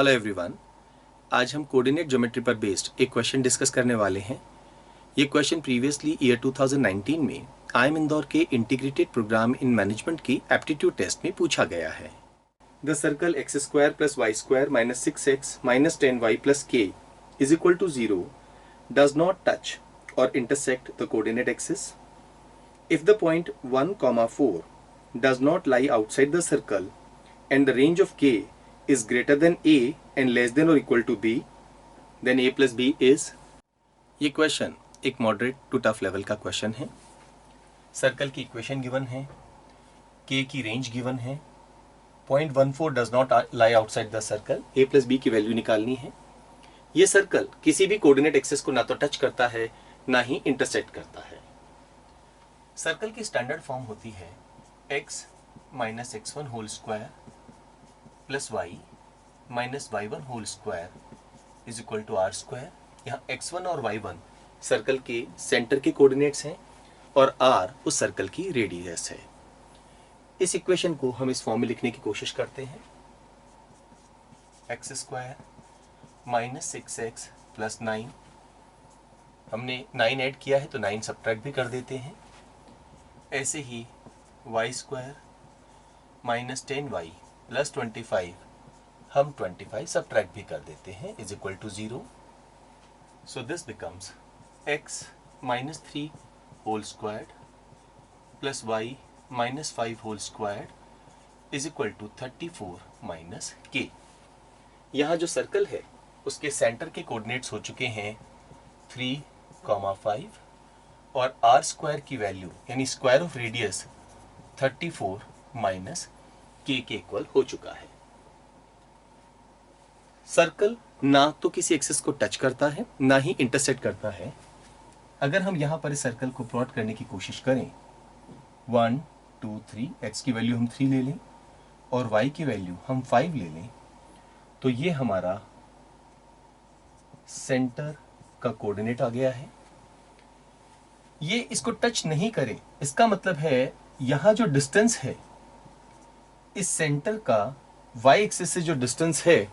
Hello everyone. आज हम coordinate geometry पर बेस्ड एक क्वेश्चन डिस्कस करने वाले हैं। ये क्वेश्चन प्रीवियसली ईयर 2019 में IIM इंदौर के इंटीग्रेटेड प्रोग्राम इन मैनेजमेंट की एप्टीट्यूड टेस्ट में पूछा गया है। The circle x square plus y square minus 6x minus 10y plus k is equal to 0 does not touch or intersect the coordinate axis if the point 1,4 does not lie outside the circle and the range of k is greater than a and less than or equal to b, then a plus b is। ये question एक moderate to tough level का question है। Circle की equation given है, k की range given है, 0.14 does not lie outside the circle, a plus b की value निकालनी है। ये सर्कल किसी भी कोऑर्डिनेट एक्सिस को ना तो टच करता है ना ही इंटरसेक्ट करता है। सर्कल की स्टैंडर्ड फॉर्म होती है x minus x1 whole square plus y minus y1 whole square is equal to r square. यहाँ x1 और y1 सर्कल के सेंटर के कोऑर्डिनेट्स हैं और r उस सर्कल की रेडियस है। इस इक्वेशन को हम इस फॉर्म में लिखने की कोशिश करते हैं। X square minus 6x plus 9, हमने 9 ऐड किया है तो 9 सब्ट्रैक्ट भी कर देते हैं। ऐसे ही y square minus 10y plus 25, हम 25 सब्ट्रैक्ट भी कर देते हैं, is equal to 0। So this becomes x minus 3 whole square plus y minus 5 whole square is equal to 34 minus k। यहाँ जो सर्कल है उसके सेंटर के कोऑर्डिनेट्स हो चुके हैं 3,5 और r स्क्वायर की वैल्यू यानी square of radius 34 minus k के इक्वल हो चुका है। सर्कल ना तो किसी एक्सिस को टच करता है ना ही इंटरसेक्ट करता है। अगर हम यहां पर इस सर्कल को प्लॉट करने की कोशिश करें 1 2 3, x की वैल्यू हम 3 ले लें और y की वैल्यू हम 5 ले लें तो ये हमारा सेंटर का कोऑर्डिनेट आ गया है। ये इसको टच नहीं करे, इसका मतलब है यहां जो डिस्टेंस है इस सेंटर का y एक्सिस से जो डिस्टेंस है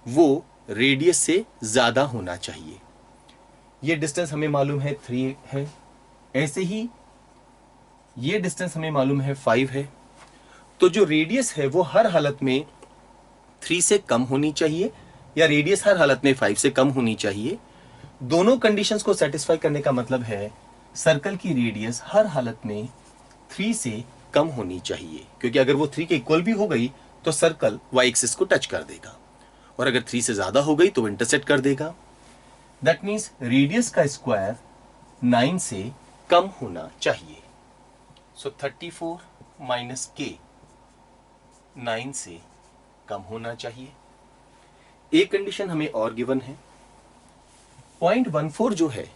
वो रेडियस से ज्यादा होना चाहिए। ये डिस्टेंस हमें मालूम है 3 है, ऐसे ही ये डिस्टेंस हमें मालूम है 5 है। तो जो रेडियस है वो हर हालत में 3 से कम होनी चाहिए या रेडियस हर हालत में 5 से कम होनी चाहिए। दोनों कंडीशंस को सेटिस्फाई करने का मतलब है सर्कल की रेडियस हर हालत में 3 से कम होनी चाहिए, क्योंकि अगर वो 3 के इक्वल भी हो गई तो सर्कल y एक्सिस को टच कर देगा और अगर 3 से ज्यादा हो गई तो इंटरसेक्ट कर देगा। दैट मीन्स रेडियस का स्क्वायर 9 से कम होना चाहिए। सो 34 माइनस k 9 से कम होना चाहिए। एक कंडीशन हमें और गिवन है, 0.14 जो है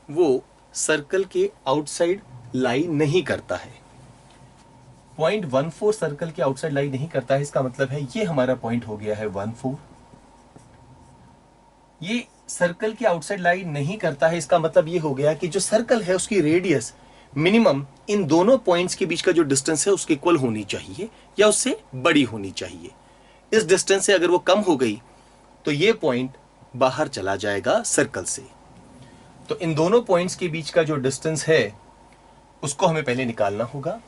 वो सर्कल के आउटसाइड लाई नहीं करता है। 0.14 सर्कल के आउटसाइड लाई नहीं करता है, इसका मतलब है ये हमारा पॉइंट हो गया है 14। ये सर्कल के आउटसाइड लाई नहीं करता है, इसका मतलब ये हो गया कि जो सर्कल है उसकी रेडियस मिनिमम इन दोनों पॉइंट्स के बीच का जो डिस्टेंस है उसके इक्वल होनी चाहिए या उससे बड़ी होनी चाहिए। इस डिस्टेंस से अगर वो कम हो गई तो ये पॉइंट बाहर चला जाएगा सर्कल से। तो इन दोनों पॉइंट्स के बीच का जो डिस्टेंस है उसको हमें पहले निकालना होगा।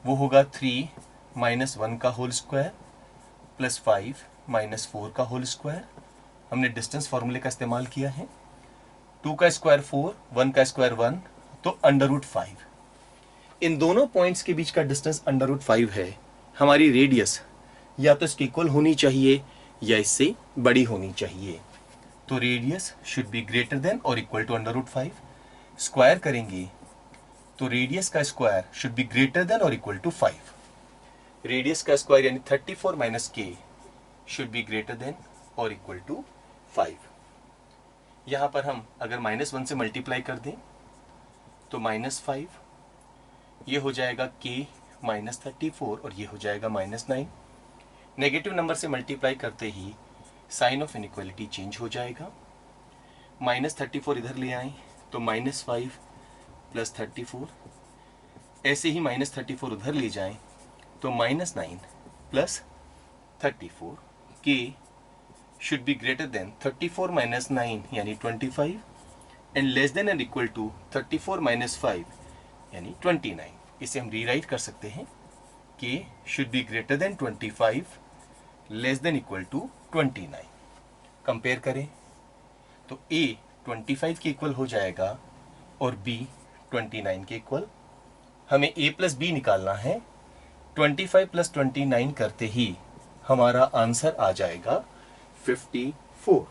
वो होगा 3 माइनस 1 का होल स्क्वायर प्लस 5 माइनस 4 का होल स्क्वायर। हमने डिस्टेंस फॉर्मूले का इस्तेमाल किया है। 2 का स्क्वायर 4, 1 का स्क्वायर 1, तो अंडर रूट 5। इन दोनों पॉइंट्स के बीच का डिस्टेंस अंडर रूट 5 है। हमारी रेडियस या तो इसकी इक्वल होनी चाहिए या इससे बड़ी होनी चाहिए। तो radius should be greater than or equal to under root 5। Square करेंगे तो रेडियस का square should be greater than or equal to 5। Radius का स्क्वायर यानी 34 minus k should be greater than or equal to 5। यहां पर हम अगर -1 से मल्टीप्लाई कर दें तो -5, ये हो जाएगा k माइनस 34 और ये हो जाएगा -9। नेगेटिव नंबर से मल्टीप्लाई करते ही साइन ऑफ इनइक्वालिटी चेंज हो जाएगा। -34 इधर ले आए तो -5 प्लस 34, ऐसे ही -34 उधर ले जाएं तो -9 plus 34 k should be greater than 34 minus 9 यानी 25 and less than or equal to 34 minus 5 यानी 29. इसे हम रीराइट कर सकते हैं कि should be greater than 25 less than equal to 29. Compare करें तो A 25 के इक्वल हो जाएगा और B 29 के इक्वल. हमें A प्लस B निकालना है. 25 प्लस 29 करते ही हमारा आंसर आ जाएगा 54.